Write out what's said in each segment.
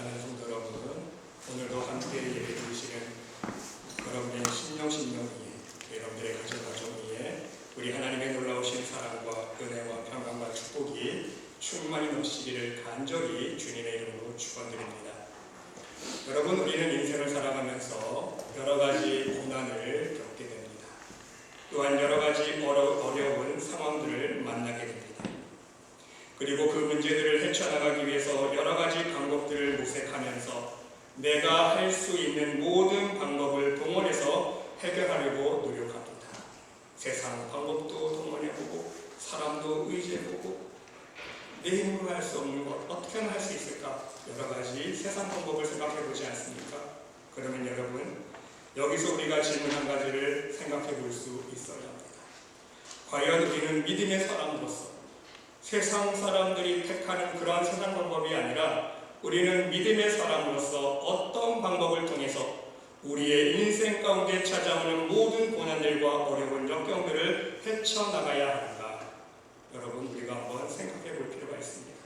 사랑하는 성도 여러분, 오늘도 함께 예배 드리시는 여러분의 신령 위에, 여러분들의 가정 위에 우리 하나님의 놀라우신 사랑과 은혜와 평강과 축복이 충만히 넘치기를 간절히 주님의 이름으로 축원드립니다. 여러분, 우리는 인생을 살아가면서 여러 가지 고난을 겪게 됩니다. 또한 여러 가지 어려운 상황들을 만나게 됩니다. 그리고 그 문제들을 헤쳐나가기 위해서 여러 가지 방법들을 모색하면서 내가 할 수 있는 모든 방법을 동원해서 해결하려고 노력합니다. 세상 방법도 동원해보고 사람도 의지해보고 내 힘으로 할 수 없는 것 어떻게 하면 할 수 있을까? 여러 가지 세상 방법을 생각해보지 않습니까? 그러면 여러분, 여기서 우리가 질문 한 가지를 생각해볼 수 있어야 합니다. 과연 우리는 믿음의 사람으로서 세상 사람들이 택하는 그러한 세상 방법이 아니라 우리는 믿음의 사람으로서 어떤 방법을 통해서 우리의 인생 가운데 찾아오는 모든 고난들과 어려운 역경들을 헤쳐나가야 하는가? 여러분, 우리가 한번 생각해 볼 필요가 있습니다.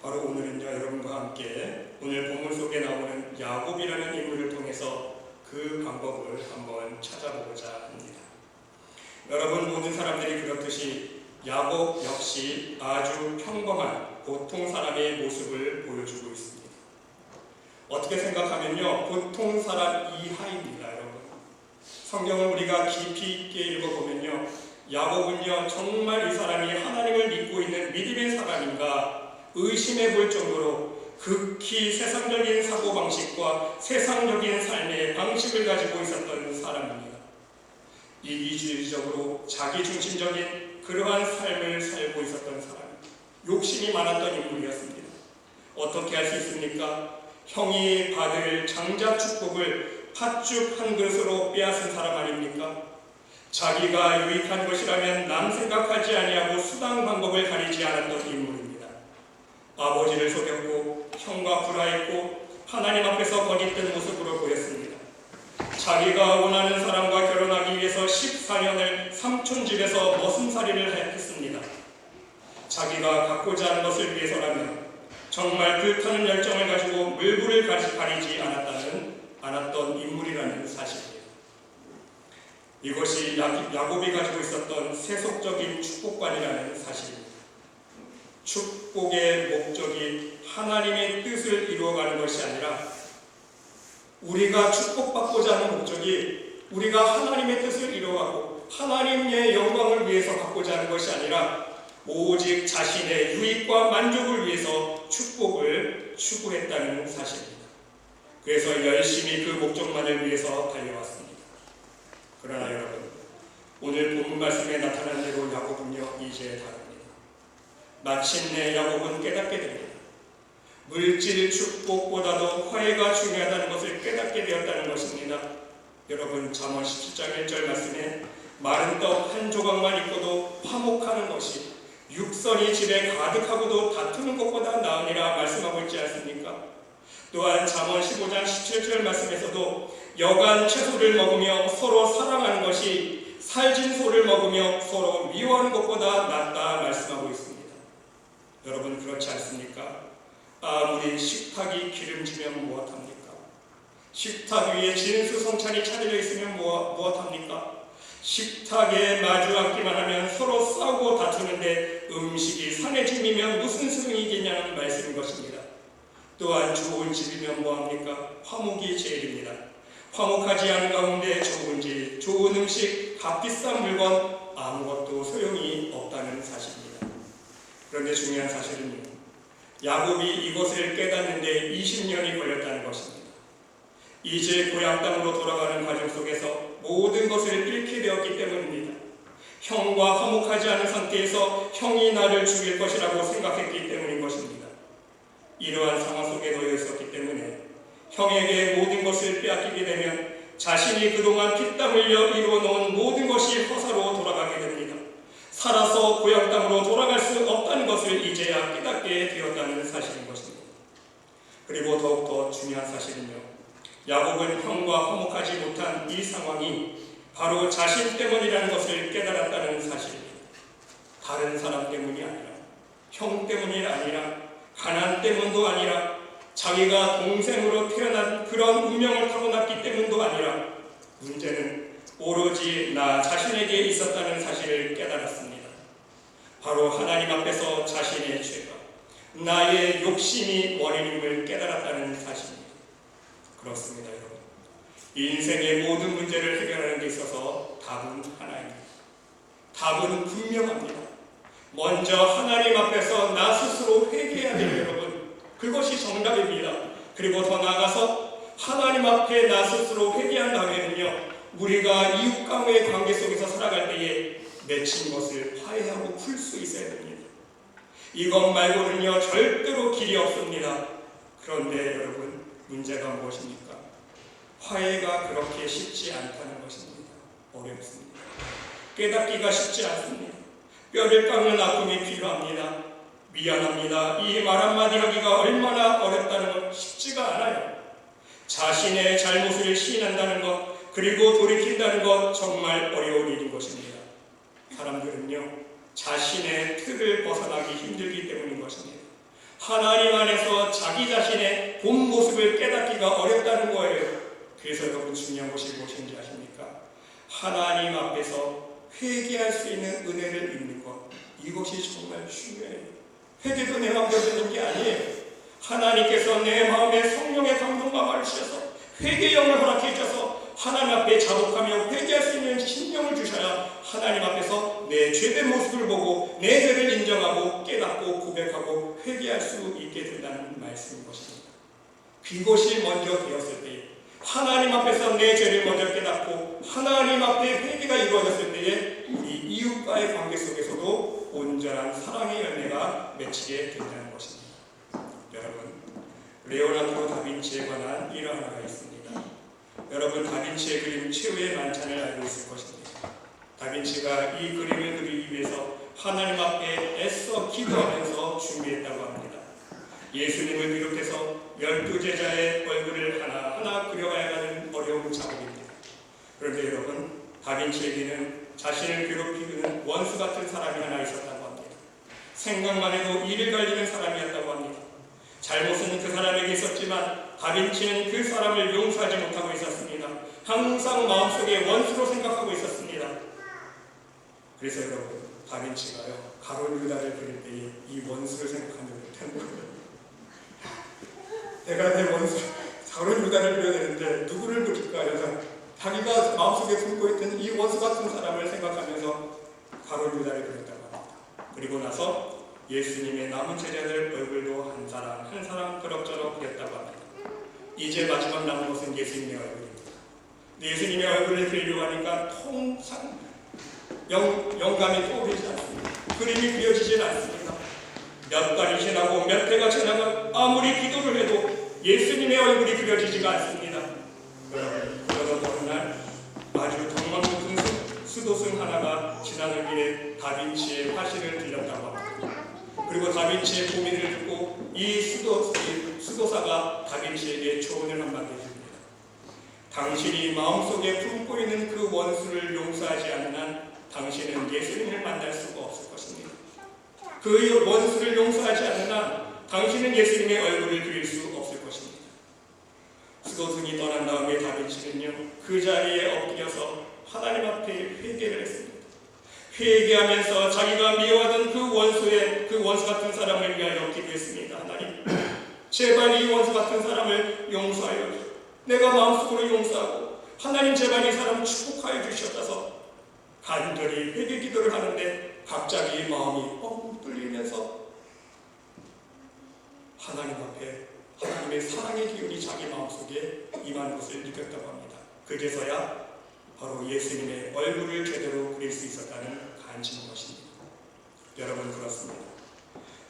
바로 오늘은요, 여러분과 함께 오늘 본문 속에 나오는 야곱이라는 인물을 통해서 그 방법을 한번 찾아보고자 합니다. 여러분, 모든 사람들이 그렇듯이 야곱 역시 아주 평범한 보통 사람의 모습을 보여주고 있습니다. 어떻게 생각하면요, 보통 사람 이하입니다. 여러분, 성경을 우리가 깊이 있게 읽어보면요, 야곱은요 정말 이 사람이 하나님을 믿고 있는 믿음의 사람인가 의심해 볼 정도로 극히 세상적인 사고방식과 세상적인 삶의 방식을 가지고 있었던 사람입니다. 이기주의적으로 자기중심적인 그러한 삶을 살고 있었던 사람, 욕심이 많았던 인물이었습니다. 어떻게 할 수 있습니까? 형이 받을 장자 축복을 팥죽 한 그릇으로 빼앗은 사람 아닙니까? 자기가 유익한 것이라면 남 생각하지 아니하고 수단 방법을 가리지 않았던 인물입니다. 아버지를 속였고 형과 불화했고 하나님 앞에서 거짓된 모습으로 보였습니다. 자기가 원하는 사람과 결혼하기 위해서 14년을 삼촌 집에서 머슴살이를 했습니다. 자기가 갖고자 하는 것을 위해서라면 정말 불타는 열정을 가지고 물불을 가리지 않았던 인물이라는 사실이에요. 이것이 야곱이 가지고 있었던 세속적인 축복관이라는 사실입니다. 축복의 목적이 하나님의 뜻을 이루어가는 것이 아니라 우리가 축복받고자 하는 목적이 우리가 하나님의 뜻을 이루어가고 하나님의 영광을 위해서 받고자 하는 것이 아니라 오직 자신의 유익과 만족을 위해서 축복을 추구했다는 사실입니다. 그래서 열심히 그 목적만을 위해서 달려왔습니다. 그러나 여러분, 오늘 본문 말씀에 나타난 대로 야곱은요 이제 다릅니다. 마침내 야곱은 깨닫게 됩니다. 물질 축복보다도 화해가 중요하다는 것을 깨닫게 되었다는 것입니다. 여러분, 잠언 17장 1절 말씀에 마른 떡 한 조각만 있고도 화목하는 것이 육선이 집에 가득하고도 다투는 것보다 나으니라 말씀하고 있지 않습니까? 또한 잠언 15장 17절 말씀에서도 여간 채소를 먹으며 서로 사랑하는 것이 살진 소를 먹으며 서로 미워하는 것보다 낫다 말씀하고 있습니다. 여러분, 그렇지 않습니까? 아무리 식탁이 기름지면 무엇합니까? 식탁 위에 진수성찬이 차려져 있으면 무엇합니까? 식탁에 마주 앉기만 하면 서로 싸우고 다투는데 음식이 산해짐이면 무슨 소용이겠냐는 말씀인 것입니다. 또한 좋은 집이면 뭐합니까? 화목이 제일입니다. 화목하지 않은 가운데 좋은 집, 좋은 음식, 값비싼 물건 아무것도 소용이 없다는 사실입니다. 그런데 중요한 사실은요, 야곱이 이것을 깨닫는데 20년이 걸렸다는 것입니다. 이제 고향 땅으로 돌아가는 과정 속에서 모든 것을 잃게 되었기 때문입니다. 형과 화목하지 않은 상태에서 형이 나를 죽일 것이라고 생각했기 때문인 것입니다. 이러한 상황 속에 놓여 있었기 때문에 형에게 모든 것을 빼앗기게 되면 자신이 그동안 피땀 흘려 이루어놓은 모든 것이 허사로 돌아가게 됩니다. 살아서 고향 땅으로 돌아갈 수 없다는 것을 이제야 깨닫게 되었다는 사실인 것입니다. 그리고 더욱더 중요한 사실은요, 야곱은 형과 화목하지 못한 이 상황이 바로 자신 때문이라는 것을 깨달았다는 사실입니다. 다른 사람 때문이 아니라, 형 때문이 아니라, 가난 때문도 아니라 자기가 동생으로 태어난 그런 운명을 타고났기 때문도 아니라 문제는 오로지 나 자신에게 있었다는 사실을 깨달았습니다. 바로 하나님 앞에서 자신의 죄가 나의 욕심이 원인임을 깨달았다는 사실입니다. 그렇습니다, 여러분. 인생의 모든 문제를 해결하는 데 있어서 답은 하나입니다. 답은 분명합니다. 먼저 하나님 앞에서 나 스스로 회개해야 돼요, 여러분. 그것이 정답입니다. 그리고 더 나아가서 하나님 앞에 나 스스로 회개한 다음에는요, 우리가 이웃과의 관계 속에서 살아갈 때에 맺힌 것을 화해하고 풀 수 있어야 됩니다. 이것 말고는요 절대로 길이 없습니다. 그런데 여러분, 문제가 무엇입니까? 화해가 그렇게 쉽지 않다는 것입니다. 어렵습니다. 깨닫기가 쉽지 않습니다. 뼈를 깎는 아픔이 필요합니다. 미안합니다. 이 말 한마디 하기가 얼마나 어렵다는 것 쉽지가 않아요. 자신의 잘못을 시인한다는 것, 그리고 돌이킨다는 것 정말 어려운 일인 것입니다. 사람들은요 자신의 틀을 벗어나기 힘들기 때문인 것입니다. 하나님 안에서 자기 자신의 본 모습을 깨닫기가 어렵다는 거예요. 그래서 여러분 중요한 것이 무엇인지 아십니까? 하나님 앞에서 회개할 수 있는 은혜를 입는 것, 이것이 정말 중요해요. 회개도 내 마음대로 되는 게 아니에요. 하나님께서 내 마음에 성령의 감동감을 주셔서 회개영을 허락해 주셔서 하나님 앞에 자복하며 회개할 수 있는 심령을 주셔야 하나님 앞에서 내 죄된 모습을 보고 내 죄를 인정하고 깨닫고 고백하고 회개할 수 있게 된다는 말씀인 것입니다. 그것이 먼저 되었을 때, 하나님 앞에서 내 죄를 먼저 깨닫고 하나님 앞에 회개가 이루어졌을 때에 우리 이웃과의 관계 속에서도 온전한 사랑의 열매가 맺히게 된다는 것입니다. 여러분, 레오나르도 다빈치에 관한 일화 하나가 있습니다. 여러분, 다빈치의 그림 최후의 만찬을 알고 있을 것입니다. 다빈치가 이 그림을 그리기 위해서 하나님 앞에 애써 기도하면서 준비했다고 합니다. 예수님을 비롯해서 12제자의 얼굴을 하나하나 그려가야 하는 어려운 작업입니다. 그런데 여러분, 다빈치에게는 자신을 괴롭히는 원수 같은 사람이 하나 있었다고 합니다. 생각만 해도 이를 갈리는 사람이었다고 합니다. 잘못은 그 사람에게 있었지만 다빈치는 그 사람을 용서하지 못하고 있었습니다. 항상 마음속에 원수로 생각하고 있었습니다. 그래서 여러분, 다빈치가요 가론 유다를 그릴 때에 이 원수를 생각하지 못하는 거예요. 내가 내 원수 가론 유다를 그려야 되는데 누구를 그릴까 해서 자기가 마음속에 품고 있던 이 원수 같은 사람을 생각하면서 가론 유다를 그렸다고 합니다. 그리고 나서 예수님의 남은 제자들 얼굴도 한 사람 한 사람 그럭저럭 그렸다고 합니다. 이제 마지막 남은 것은 예수님의 얼굴입니다. 예수님의 얼굴을 그리려고 하니까 통상 영감이 떠오르지 않습니다. 그림이 그려지질 않습니다. 몇 달이 지나고 몇 해가 지나고 아무리 기도를 해도 예수님의 얼굴이 그려지지가 않습니다. 그러던 어느 날 아주 정말 높은 수도승 하나가 지나는 길에 다빈치의 화실을 들렸다고 합니다. 그리고 다빈치의 고민을 듣고 이 수도사가 다빈치에게 조언을 한마디 해줍니다. 당신이 마음속에 품고 있는 그 원수를 용서하지 않는 한 당신은 예수님을 만날 수가 없을 것입니다. 그 원수를 용서하지 않는 한 당신은 예수님의 얼굴을 그릴 수 없을 것입니다. 수도승이 떠난 다음에 다빈치는요 그 자리에 엎드려서 하나님 앞에 회개를 했습니다. 회개하면서 자기가 미워하던 그 원수 같은 사람을 위하여 기도했습니다. 하나님, 제발 이 원수 같은 사람을 용서하여 주시옵소서. 내가 마음속으로 용서하고 하나님 제발 이 사람을 축복하여 주시옵소서. 간절히 회개 기도를 하는데 갑자기 마음이 뻥 뚫리면서 하나님 앞에 하나님의 사랑의 기운이 자기 마음속에 임하는 것을 느꼈다고 합니다. 그제서야 바로 예수님의 얼굴을 제대로 그릴 수 있었다는 간증인 것입니다. 여러분, 그렇습니다.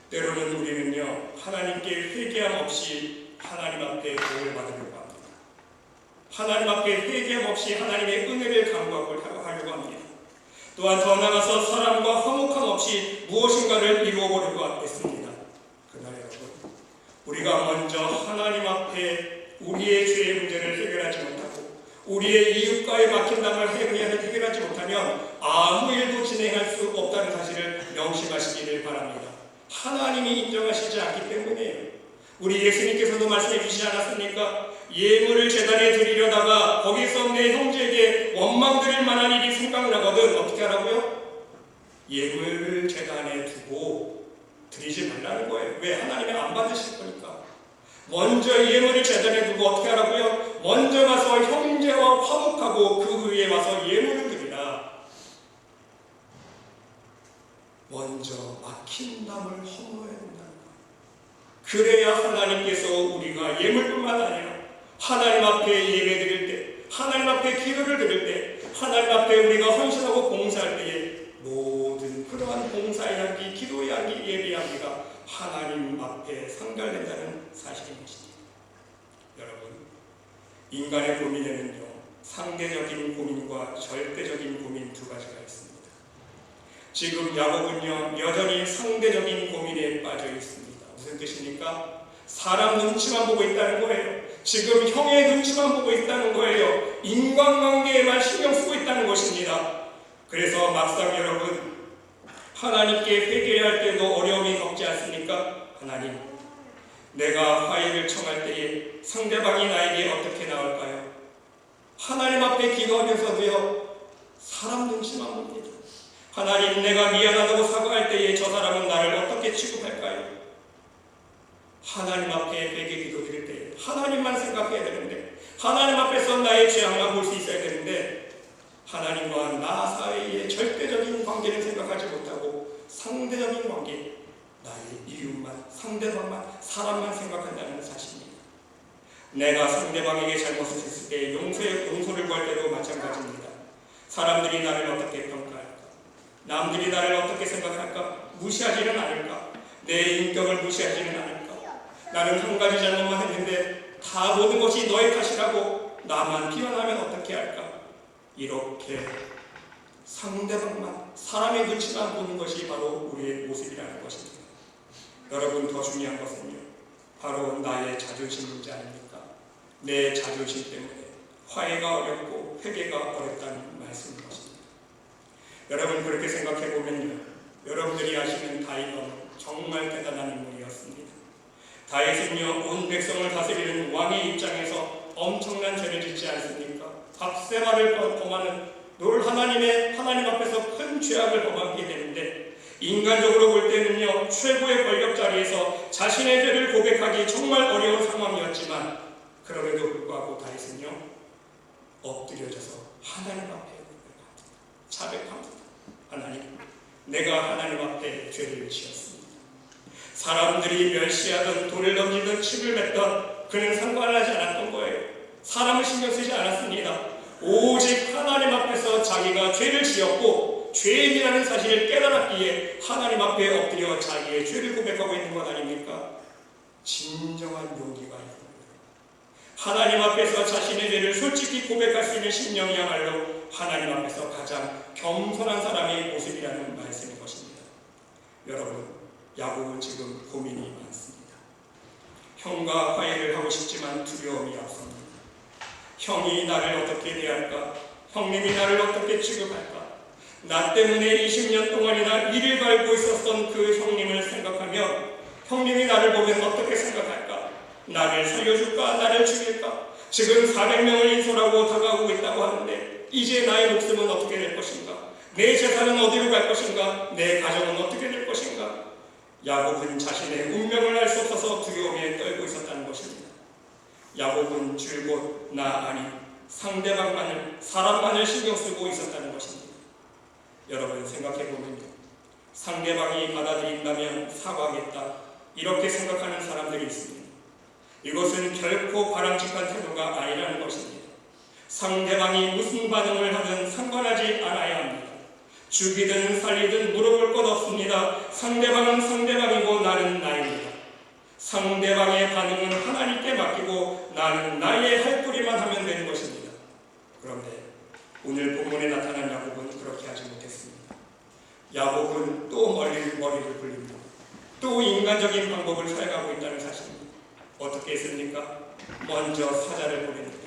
때로는 우리는요 하나님께 회개함 없이 하나님 앞에 도움을 받으려고 합니다. 하나님 앞에 회개함 없이 하나님의 은혜를 간구하려고 합니다. 또한 더 나아가서 사람과 화목함 없이 무엇인가를 이루어보려고 했습니다. 그러나 여러분, 우리가 먼저 하나님 앞에 우리의 죄의 문제를 해결하지 못하고 우리의 이웃과의 막힌담을 해결하지 못하면 아무 일도 진행할 수 없다는 사실을 명심하시기를 바랍니다. 하나님이 인정하시지 않기 때문이에요. 우리 예수님께서도 말씀해 주시지 않았습니까? 예물을 제단에 드리려다가 거기서 내 형제에게 원망 드릴 만한 일이 생각나거든 어떻게 하라고요? 예물을 제단에 두고 드리지 말라는 거예요. 왜? 하나님이 안 받으실 거니까. 먼저 예물을 제단에 두고 어떻게 하라고요? 먼저 가서 형제와 화목하고 그 위에 와서 예물을 드리라. 먼저 막힌 담을 허물어야 된다는 거예요. 그래야 하나님께서 우리가 예물뿐만 아니라 하나님 앞에 예배 드릴 때, 하나님 앞에 기도를 드릴 때, 하나님 앞에 우리가 헌신하고 봉사할 때에 모든 그러한 봉사의 향기, 기도의 향기, 예배의 향기가 하나님 앞에 상달된다는 사실인 것입니다. 여러분, 인간의 고민에는요, 상대적인 고민과 절대적인 고민 두 가지가 있습니다. 지금 야곱은요, 여전히 상대적인 고민에 빠져 있습니다. 무슨 뜻입니까? 사람 눈치만 보고 있다는 거예요. 지금 형의 눈치만 보고 있다는 거예요. 인간관계에만 신경 쓰고 있다는 것입니다. 그래서 막상 여러분, 하나님께 회개할 때도 어려움이 겪지 않습니까? 하나님, 내가 화해를 청할 때에 상대방이 나에게 어떻게 나올까요? 하나님 앞에 기도하면서도요, 사람 눈치만 봅니다. 하나님, 내가 미안하다고 사과할 때에 저 사람은 나를 어떻게 취급할까요? 하나님 앞에 회개 기도 드릴 때 하나님만 생각해야 되는데, 하나님 앞에서 나의 죄악만 볼 수 있어야 되는데, 하나님과 나 사이의 절대적인 관계를 생각하지 못하고 상대적인 관계, 나의 이웃만, 상대방만, 사람만 생각한다는 사실입니다. 내가 상대방에게 잘못을 했을 때 용서를 구할 때도 마찬가지입니다. 사람들이 나를 어떻게 평가할까? 남들이 나를 어떻게 생각할까? 무시하지는 않을까? 내 인격을 무시하지는 않을까? 나는 한 가지 잘못만 했는데 다 모든 것이 너의 탓이라고 나만 비난하면 어떻게 할까? 이렇게 상대방만, 사람의 눈치만 보는 것이 바로 우리의 모습이라는 것입니다. 여러분, 더 중요한 것은요, 바로 나의 자존심 문제 아닙니까? 내 자존심 때문에 화해가 어렵고 회개가 어렵다는 말씀인 것입니다. 여러분, 그렇게 생각해 보면요, 여러분들이 아시는 다윗은 정말 대단한 인물이었습니다. 다윗은요, 온 백성을 다스리는 왕의 입장에서 엄청난 죄를 짓지 않습니까? 박세바를 범하는 하나님 앞에서 큰 죄악을 범하게 되는데, 인간적으로 볼 때는요, 최고의 권력 자리에서 자신의 죄를 고백하기 정말 어려운 상황이었지만, 그럼에도 불구하고 다윗은요, 엎드려져서 하나님 앞에 고백합니다. 자백합니다. 하나님, 내가 하나님 앞에 죄를 지었습니다. 사람들이 멸시하던 돌을 던지던 침을 뱉던 그는 상관하지 않았던 거예요. 사람을 신경 쓰지 않았습니다. 오직 하나님 앞에서 자기가 죄를 지었고 죄인이라는 사실을 깨달았기에 하나님 앞에 엎드려 자기의 죄를 고백하고 있는 것 아닙니까? 진정한 용기가 있는 거예요. 하나님 앞에서 자신의 죄를 솔직히 고백할 수 있는 심령이야말로 하나님 앞에서 가장 겸손한 사람의 모습이라는 말씀인 것입니다. 여러분, 야곱은 지금 고민이 많습니다. 형과 화해를 하고 싶지만 두려움이 앞섭니다. 형이 나를 어떻게 대할까? 형님이 나를 어떻게 취급할까? 나 때문에 20년 동안이나 이를 갈고 있었던 그 형님을 생각하며 형님이 나를 보면 어떻게 생각할까? 나를 살려줄까? 나를 죽일까? 지금 400명을 인솔하고 다가오고 있다고 하는데 이제 나의 목숨은 어떻게 될 것인가? 내 재산은 어디로 갈 것인가? 내 가정은 어떻게 될 것인가? 야곱은 자신의 운명을 알 수 없어서 두려움에 떨고 있었다는 것입니다. 야곱은 줄곧 나 아니 상대방만을, 사람만을 신경 쓰고 있었다는 것입니다. 여러분, 생각해보면요, 상대방이 받아들인다면 사과하겠다 이렇게 생각하는 사람들이 있습니다. 이것은 결코 바람직한 태도가 아니라는 것입니다. 상대방이 무슨 반응을 하든 상관하지 않아야 합니다. 죽이든 살리든 물어볼 것 없습니다. 상대방은 상대방이고 나는 나입니다. 상대방의 반응은 하나님께 맡기고 나는 나의 할 도리만 하면 되는 것입니다. 그런데 오늘 본문에 나타난 야곱은 그렇게 하지 못했습니다. 야곱은 또 머리를 굴립니다. 또 인간적인 방법을 사용하고 있다는 사실입니다. 어떻게 했습니까? 먼저 사자를 보냅니다.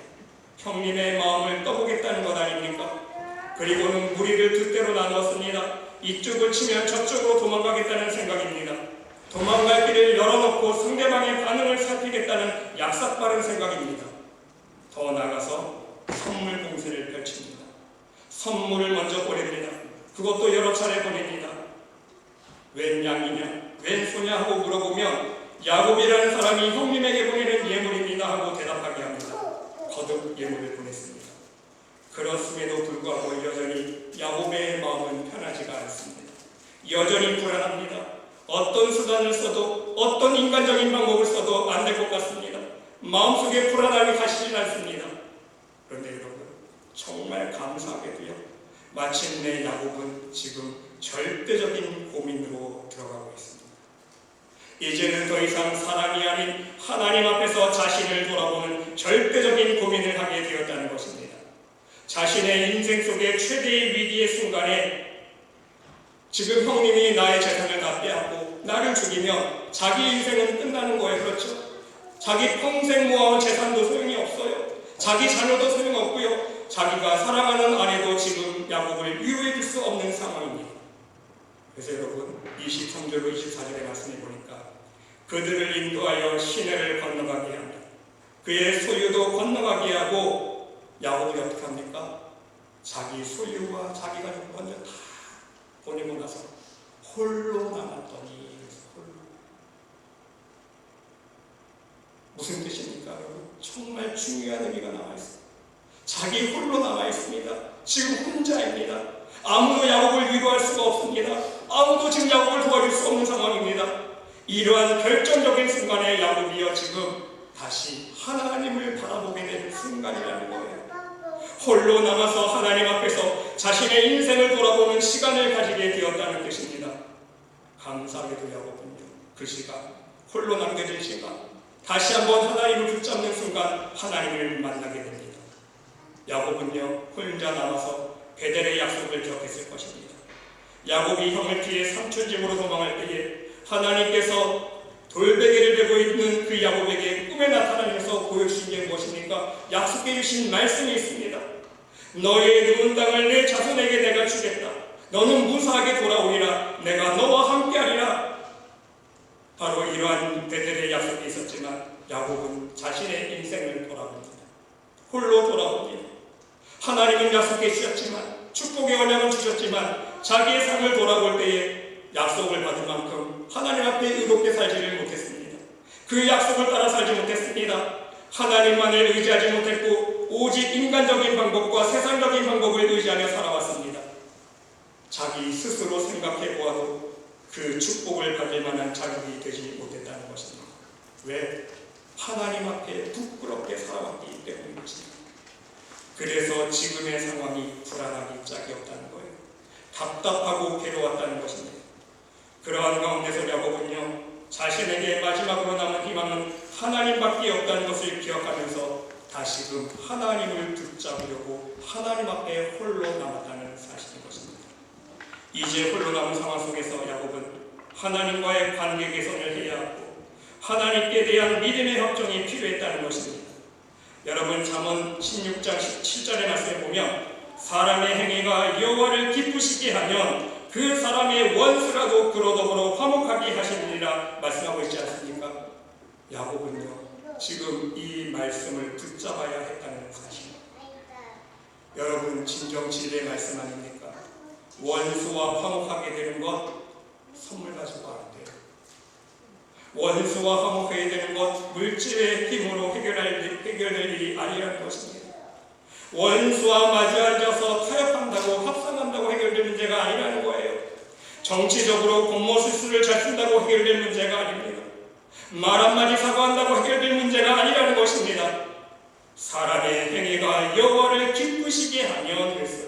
형님의 마음을 떠보겠다는 것 아닙니까? 그리고는 무리를 두 대로 나누었습니다. 이쪽을 치면 저쪽으로 도망가겠다는 생각입니다. 도망갈 길을 열어놓고 상대방의 반응을 살피겠다는 약삭빠른 생각입니다. 더 나아가서 선물 공세를 펼칩니다. 선물을 먼저 보냅니다. 그것도 여러 차례 보냅니다. 웬 양이냐, 웬 소냐 하고 물어보면 야곱이라는 사람이 형님에게 보내는 예물입니다 하고 대답하게 합니다. 거듭 예물을 보냈습니다. 그렇음에도 불구하고 여전히 야곱의 마음은 편하지가 않습니다. 여전히 불안합니다. 어떤 수단을 써도 어떤 인간적인 방법을 써도 안 될 것 같습니다. 마음속에 불안함이 가시질 않습니다. 그런데 여러분, 정말 감사하게도요, 마침내 야곱은 지금 절대적인 고민으로 들어가고 있습니다. 이제는 더 이상 사람이 아닌 하나님 앞에서 자신을 돌아보는 절대적인 고민을 하게 되었다는 것입니다. 자신의 인생 속의 최대의 위기의 순간에 지금 형님이 나의 재산을 다 빼앗고 나를 죽이면 자기 인생은 끝나는 거예요. 그렇죠? 자기 평생 모아온 재산도 소용이 없어요. 자기 자녀도 소용없고요. 자기가 사랑하는 아내도 지금 야곱을 위로해 줄 수 없는 상황입니다. 그래서 여러분 23절로 24절의 말씀을 보니까 그들을 인도하여 시내를 건너가게 합니다. 그의 소유도 건너가게 하고 야곱이 어떻게 합니까? 자기 소유와 자기 가족 먼저 다 보내고 나서 홀로 남았더니, 홀로. 무슨 뜻입니까? 여러분? 정말 중요한 의미가 나와 있습니다. 자기 홀로 남아 있습니다. 지금 혼자입니다. 아무도 야곱을 위로할 수가 없습니다. 아무도 지금 야곱을 도와줄 수 없는 상황입니다. 이러한 결정적인 순간에 야곱이여 지금 다시 하나님을 바라보게 되는 순간이라는 거예요. 홀로 남아서 하나님 앞에서 자신의 인생을 돌아보는 시간을 가지게 되었다는 뜻입니다. 감사하게도 야곱은요, 그 시간, 홀로 남겨진 시간, 다시 한번 하나님을 붙잡는 순간 하나님을 만나게 됩니다. 야곱은요, 혼자 남아서 베델의 약속을 기억했을 것입니다. 야곱이 형을 피해 삼촌집으로 도망할 때에 하나님께서 돌베개를 베고 있는 그 야곱에게 꿈에 나타나셔서 보여주신 게 무엇입니까? 약속해 주신 말씀이 있습니다. 너의 누운 땅을 내 자손에게 내가 주겠다. 너는 무사하게 돌아오리라. 내가 너와 함께하리라. 바로 이러한 베델의 약속이 있었지만 야곱은 자신의 인생을 돌아봅니다. 홀로 돌아봅니다. 하나님은 약속해 주셨지만, 축복의 언약을 주셨지만 자기의 삶을 돌아볼 때에 약속을 받은 만큼 하나님 앞에 의롭게 살지를 못했습니다. 그 약속을 따라 살지 못했습니다. 하나님만을 의지하지 못했고 오직 인간적인 방법과 세상적인 방법을 의지하며 살아왔습니다. 자기 스스로 생각해 보아도 그 축복을 받을 만한 자격이 되지 못했다는 것입니다. 왜? 하나님 앞에 부끄럽게 살아왔기 때문인 것입니다. 그래서 지금의 상황이 불안하기 짝이 없다는 거예요. 답답하고 괴로웠다는 것입니다. 그러한 가운데서 야곱은요, 자신에게 마지막으로 남은 희망은 하나님밖에 없다는 것을 기억하면서 다시금 하나님을 붙잡으려고 하나님 앞에 홀로 남았다는 사실인 것입니다. 이제 홀로 남은 상황 속에서 야곱은 하나님과의 관계 개선을 해야 하고 하나님께 대한 믿음의 확정이 필요했다는 것입니다. 여러분 잠언 16장 17절의 말씀에 보면 사람의 행위가 여호와를 기쁘시게 하면 그 사람의 원수라도 그로 더불어 화목하게 하시느니라 말씀하고 있지 않습니까? 야곱은요 지금 이 말씀을 붙잡아야 했다는 사실입니다. 여러분 진정 진리의 말씀 아닙니까? 원수와 화목하게 되는 것 선물 가지고 안 돼요. 원수와 화목하게 되는 것 물질의 힘으로 해결될 일이 아니라는 것입니다. 원수와 마주 앉아서 타협한다고 합성한다고 해결될 문제가 아니라는 거예요. 정치적으로 공모술수를 잘 쓴다고 해결될 문제가 아닙니다. 말 한마디 사과한다고 해결될 문제가 아니라는 것입니다. 사람의 행위가 여호와를 기쁘시게 하면 그랬어요.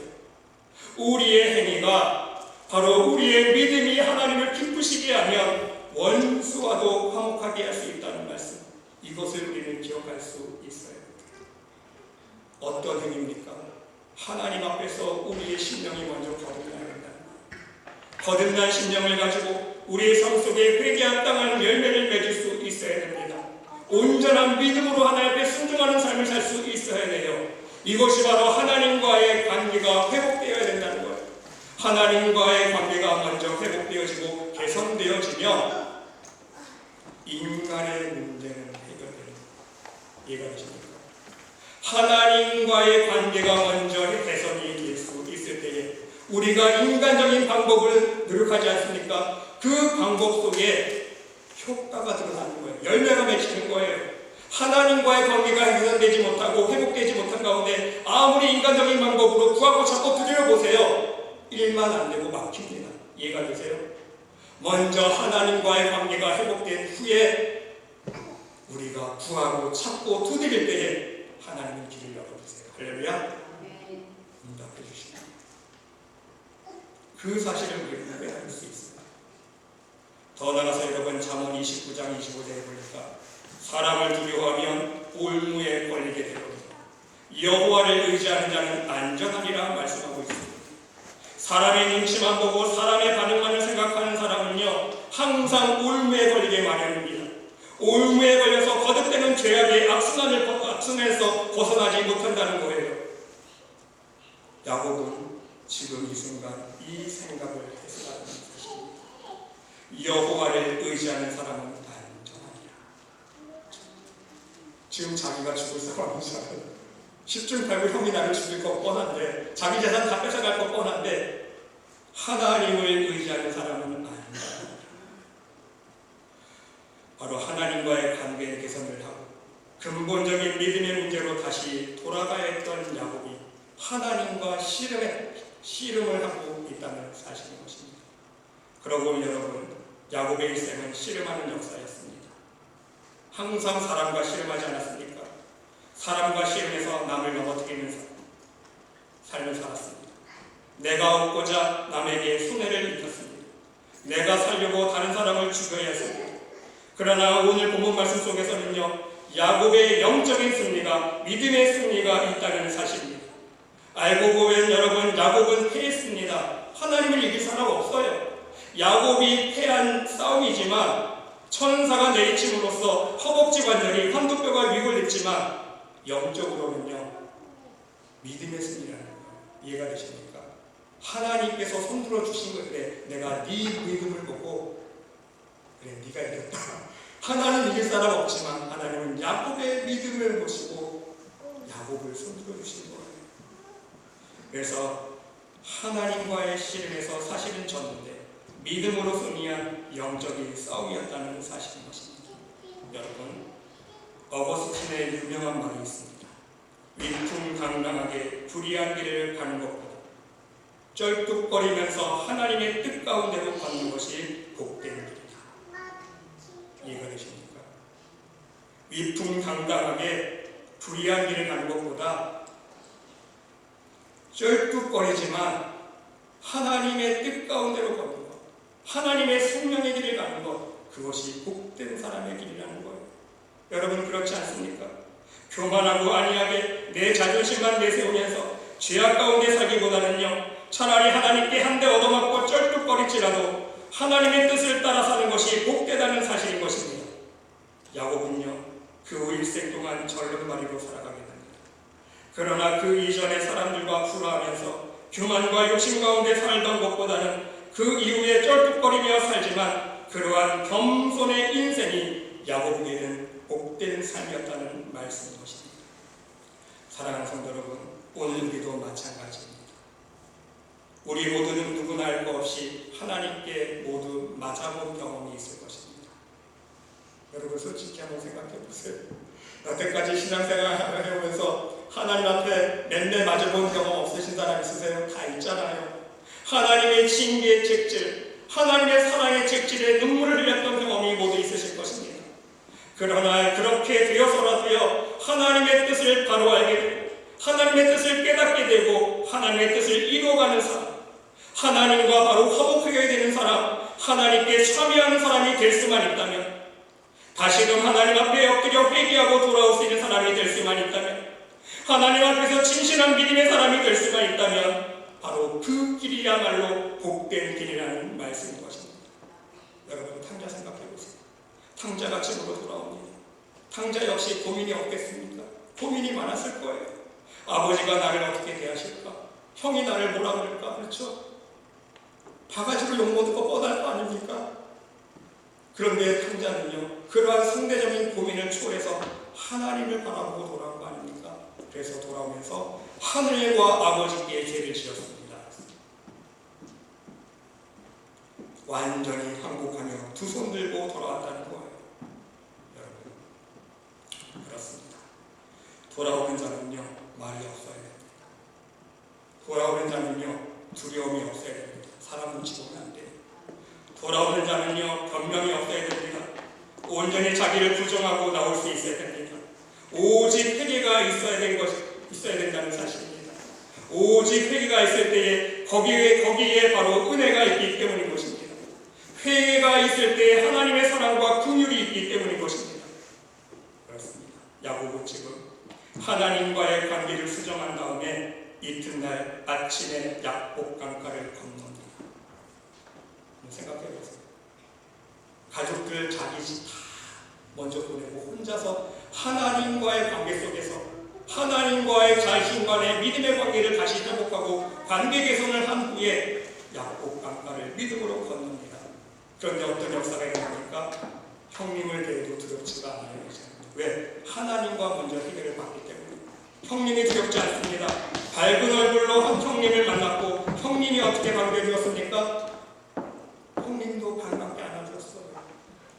우리의 행위가 바로 우리의 믿음이 하나님을 기쁘시게 하면 원수와도 화목하게 할 수 있다는 말씀, 이것을 우리는 기억할 수 있어요. 어떤 행위입니까? 하나님 앞에서 우리의 심령이 먼저 거듭나야 된다. 거듭난 심령을 가지고 우리의 삶 속에 회개합당한 열매를 맺을 수 있어야 됩니다. 온전한 믿음으로 하나님 앞에 순종하는 삶을 살 수 있어야 돼요. 이것이 바로 하나님과의 관계가 회복되어야 된다는 거예요. 하나님과의 관계가 먼저 회복되어지고 개선되어지면 인간의 문제는 해결되는 이해가 되십니까? 하나님과의 관계가 먼저 개선이 될 수 있을 때에 우리가 인간적인 방법을 노력하지 않습니까? 그 방법 속에 효과가 드러나는 거예요. 열매가 맺히는 거예요. 하나님과의 관계가 개선되지 못하고 회복되지 못한 가운데 아무리 인간적인 방법으로 구하고 찾고 두드려보세요. 일만 안 되고 막힙니다. 이해가 되세요? 먼저 하나님과의 관계가 회복된 후에 우리가 구하고 찾고 두드릴 때에 하나님은 길을 열어주세요. 할렐루야. 응답해 주십니다. 그 사실을 우리가 깨달을 수 있습니다. 더 나아가서 여러분 잠언 29장 25절에 보니까 사람을 두려워하면 올무에 걸리게 되거든요. 여호와를 의지하는 자는 안전하리라 말씀하고 있습니다. 사람의 눈치만 보고 사람의 반응만을 생각하는 사람은요 항상 올무에 걸리게 마련입니다. 올무에 걸려서 거듭되는 죄악의 악순환에서 벗어나지 못한다는 거예요. 야곱은 지금 이 순간 이 생각을 해석하는 것입니다. 여호와를 의지하는 사람은 안전하리라. 지금 자기가 죽을 상황이잖아요. 10중 8구 형이 나를 죽일 것 뻔한데 자기 재산 다 뺏어갈 것 뻔한데 하나님을 의지하는 사람은 안전하리라. 바로 하나님과의 관계 개선을 하고 근본적인 믿음의 문제로 다시 돌아가야 했던 야곱이 하나님과 씨름을 하고 있다는 사실인 것입니다. 그러고 보면 여러분 야곱의 일생은 씨름하는 역사였습니다. 항상 사람과 씨름하지 않았습니까? 사람과 씨름해서 남을 넘어뜨리는 삶을 살았습니다. 내가 얻고자 남에게 손해를 입혔습니다. 내가 살려고 다른 사람을 죽여야 했습니다. 그러나 오늘 본문 말씀 속에서는요 야곱의 영적인 승리가 믿음의 승리가 있다는 사실입니다. 알고 보면 여러분 야곱은 패했습니다. 하나님을 이길 사람 없어요. 야곱이 패한 싸움이지만 천사가 내리침으로써 허벅지 관절이 환도뼈가 위골 냈지만 영적으로는요 믿음의 승리라는 거예요. 이해가 되십니까? 하나님께서 손들어 주신 것에 내가 네 믿음을 보고 그래 네가 이겼다. 하나님 이길 사람 없지만 하나님은 야곱의 믿음을 보시고 야곱을 손들어 주신 거예요. 그래서 하나님과의 씨름에서 사실은 졌는데 믿음으로 승리한 영적인 싸움이었다는 사실인 것입니다. 여러분 어거스틴의 유명한 말이 있습니다. 위풍당당하게 불의한 길을 가는 것보다 쩔뚝거리면서 하나님의 뜻 가운데로 걷는 것이 복된 길이다. 이해가 되십니까? 위풍당당하게 불의한 길을 가는 것보다 쩔뚝거리지만 하나님의 뜻 가운데로 걷는 것, 하나님의 생명의 길을 가는 것, 그것이 복된 사람의 길이라는 거예요. 여러분 그렇지 않습니까? 교만하고 안이하게 내 자존심만 내세우면서 죄악 가운데 살기보다는요 차라리 하나님께 한 대 얻어맞고 쩔뚝거릴지라도 하나님의 뜻을 따라 사는 것이 복되다는 사실인 것입니다. 야곱은요 그 일생 동안 절름발이로 살아가게 됩니다. 그러나 그 이전에 사람들과 불화하면서 교만과 욕심 가운데 살던 것보다는 그 이후에 쩔뚝거리며 살지만 그러한 겸손의 인생이 야곱에게는 복된 삶이었다는 말씀인 것입니다. 사랑하는 성도 여러분, 오늘 우리도 마찬가지입니다. 우리 모두는 누구나 알 것 없이 하나님께 모두 맞아본 경험이 있을 것입니다. 여러분 솔직히 한번 생각해 보세요. 여태까지 신앙생활을 해오면서 하나님 앞에 맨날 맞아본 경험 없으신 사람 있으세요? 다 있잖아요. 하나님의 징계의 책질, 하나님의 사랑의 책질에 눈물을 흘렸던 경험이 모두 있으실 것입니다. 그러나 그렇게 되어서라도요 하나님의 뜻을 바로 알게 되고 하나님의 뜻을 깨닫게 되고 하나님의 뜻을 이루어가는 사람, 하나님과 바로 화목하게 되는 사람, 하나님께 참여하는 사람이 될 수만 있다면, 다시금 하나님 앞에 엎드려 회개하고 돌아올 수 있는 사람이 될 수만 있다면, 하나님 앞에서 진실한 믿음의 사람이 될 수만 있다면 바로 그 길이야말로 복된 길이라는 말씀인 것입니다. 여러분 탕자 생각해 보세요. 탕자가 집으로 돌아옵니다. 탕자 역시 고민이 없겠습니까? 고민이 많았을 거예요. 아버지가 나를 어떻게 대하실까? 형이 나를 뭐라 그럴까? 그렇죠? 바가지로 욕먹는 거 뻔할 거 아닙니까? 그런데 탕자는요, 그러한 상대적인 고민을 초월해서 하나님을 바라보고 돌아온 거 아닙니까? 그래서 돌아오면서 하늘과 아버지께 죄를 지었습니다. 완전히 항복하며 두 손 들고 돌아왔다는 거예요. 여러분, 그렇습니다. 돌아오는 자는요, 말이 없어야 됩니다. 돌아오는 자는요, 두려움이 없어야 됩니다. 사람 눈치 보면 안 돼요. 돌아오는 자는요, 변명이 없어야 됩니다. 온전히 자기를 부정하고 나올 수 있어야 됩니다. 오직 회개가 있어야 된다는 사실입니다. 오직 회개가 있을 때에 거기에 바로 은혜가 있기 때문인 것입니다. 회개가 있을 때에 하나님의 사랑과 긍휼이 있기 때문인 것입니다. 그렇습니다. 야고보 지금 하나님과의 관계를 수정한 다음에 이튿날 아침에 약복 강가를 건넙니다. 생각해보세요. 가족들 자기 집 다 먼저 보내고 혼자서 하나님과의 관계 속에서 하나님과의 자신간의 믿음의 관계를 다시 회복하고 관계 개선을 한 후에 약복 강가를 믿음으로 건넙니다. 그런데 어떤 역사가 일어납니까? 형님을 대해도 두렵지가 않아요. 왜? 하나님과 먼저 해결을 받기 때문에. 형님이 두렵지 않습니다. 밝은 얼굴로 한 형님을 만났고 형님이 어떻게 반겨주었습니까? 형님도 반갑게 안아줬어요.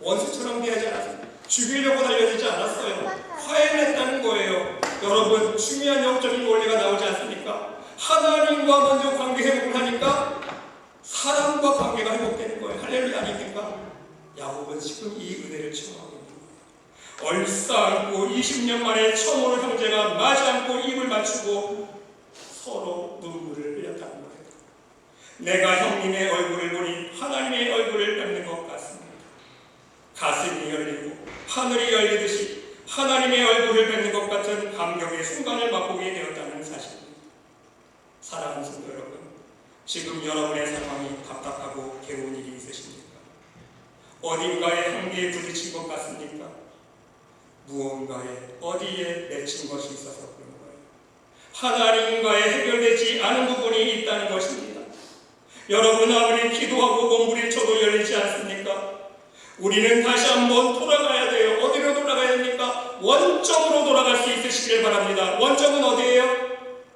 원수처럼 대하지 않았어요. 죽이려고 달려들지 않았어요. 화해를 했다는 거예요. 여러분, 중요한 영적인 원리가 나오지 않습니까? 하나님과 먼저 관계 회복을 하니까 사람과 관계가 회복되는 거예요. 할렐루야 아닙니까? 야곱은 지금 이 은혜를 체험하고 있는 거예요. 얼싸안고 20년 만에 처음으로 형제가 마주 앉고 입을 맞추고 서로 눈물을 흘렸다는 거예요. 내가 형님의 얼굴을 보니 하나님의 얼굴을 뵙는 것 같습니다. 가슴이 열리고 하늘이 열리듯이 하나님의 얼굴을 뵙는 것 같은 감격의 순간을 맛보게 되었다는 사실입니다. 사랑하는 성도 여러분, 지금 여러분의 상황이 답답하고 괴로운 일이 있으십니까? 어딘가에 한계에 부딪힌 것 같습니까? 무언가에 어디에 맺힌 것이 있어서 그런 거예요. 하나님과의 해결되지 않은 부분이 있다는 것입니다. 여러분, 아무리 기도하고 몸부림쳐도 열리지 않습니까? 우리는 다시 한번 돌아가야 돼요. 어디로 돌아가야 됩니까? 원점으로 돌아갈 수 있으시길 바랍니다. 원점은 어디예요?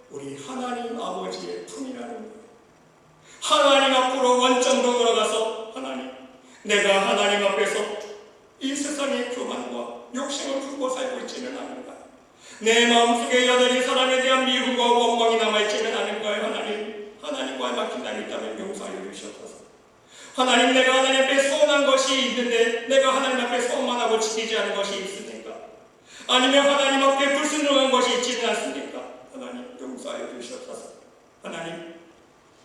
우리 하나님 아버지의 품이라는 거예요. 하나님 앞으로 원점으로 돌아가서 하나님, 내가 하나님 앞에서 이 세상의 교만과 욕심을 품고 살고 있지는 않은가? 내 마음속에 여전히 사람에 대한 미움과 원망이 남아있지는 않은가요? 하나님과의 막힌담이 있다면 용서해 주시옵소서. 하나님, 내가 하나님 앞에 서운한 것이 있는데 내가 하나님 앞에 서운만 하고 지키지 않은 것이 있습니까? 아니면 하나님 앞에 불순종한 것이 있지는 않습니까? 하나님, 용서해 주시옵소서. 하나님,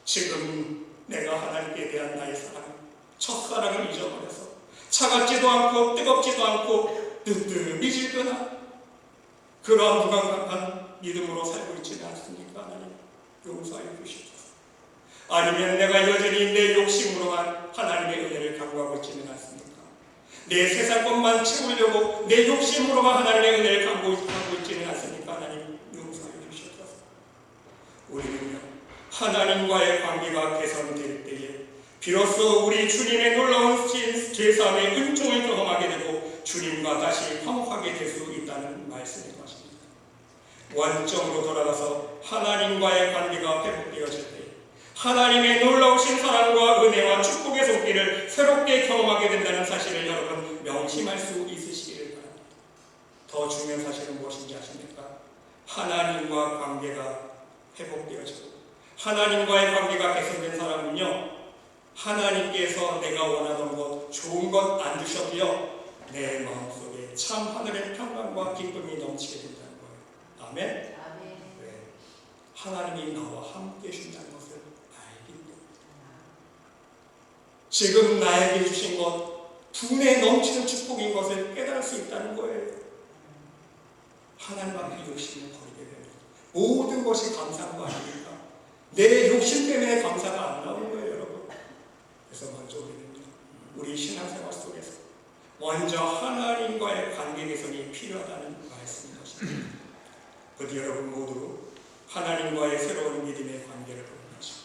지금 내가 하나님께 대한 나의 사랑, 첫사랑을 잊어버려서 차갑지도 않고 뜨겁지도 않고 뜨뜻미지근한 그러한 무감각한 믿음으로 살고 있지는 않습니까? 하나님, 용서해 주시옵소서. 아니면 내가 여전히 내 욕심으로만 하나님의 은혜를 강구하고 있지는 않습니까? 내 세상 것만 채우려고 내 욕심으로만 하나님의 은혜를 강구하고 있지는 않습니까? 하나님, 용서해 주시옵소서. 우리는요, 하나님과의 관계가 개선될 때에 비로소 우리 주님의 놀라운 죄사함의 은총을 경험하게 되고 주님과 다시 화목하게 될 수 있다는 말씀인 것입니다. 원점으로 돌아가서 하나님과의 관계가 회복되어질 때 하나님의 놀라우신 사랑과 은혜와 축복의 손길을 새롭게 경험하게 된다는 사실을 여러분 명심할 수 있으시기를 바랍니다. 더 중요한 사실은 무엇인지 아십니까? 하나님과 관계가 회복되어지고 하나님과의 관계가 개선된 사람은요, 하나님께서 내가 원하던 것, 좋은 것 안 주셔도요, 내 마음속에 참 하늘의 평강과 기쁨이 넘치게 된다는 거예요. 아멘? 네. 하나님이 나와 함께 계신다는 것을 알기 때문에 지금 나에게 주신 것, 분에 넘치는 축복인 것을 깨달을 수 있다는 거예요. 하나님 앞에 욕심을 버리게 됩니다. 모든 것이 감사한 거 아닙니까? 내 욕심 때문에 감사가 안 나오는 거예요, 여러분. 그래서 먼저 우리 신앙생활 속에서 먼저 하나님과의 관계 개선이 필요하다는 말씀인 것입니다. 부디 여러분 모두 하나님과의 새로운 믿음의 관계를 보내시고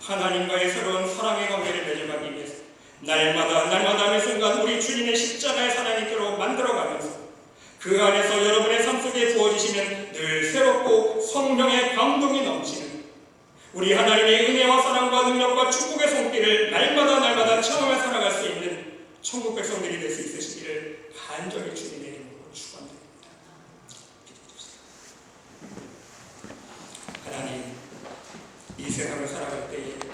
하나님과의 새로운 사랑의 관계를 맺어가기 위해서 날마다 매 순간 우리 주님의 십자가의 사랑이 들어 만들어가면서 그 안에서 여러분의 삶 속에 부어지시는 늘 새롭고 성령의 감동이 넘치는 우리 하나님의 은혜와 사랑과 능력과 축복의 손길을 날마다 체험해 살아갈 수 있는 천국 백성들이 될 수 있으시기를 간절히 주님의 이름으로 축원드립니다. 하나님, 이 세상을 살아갈 때에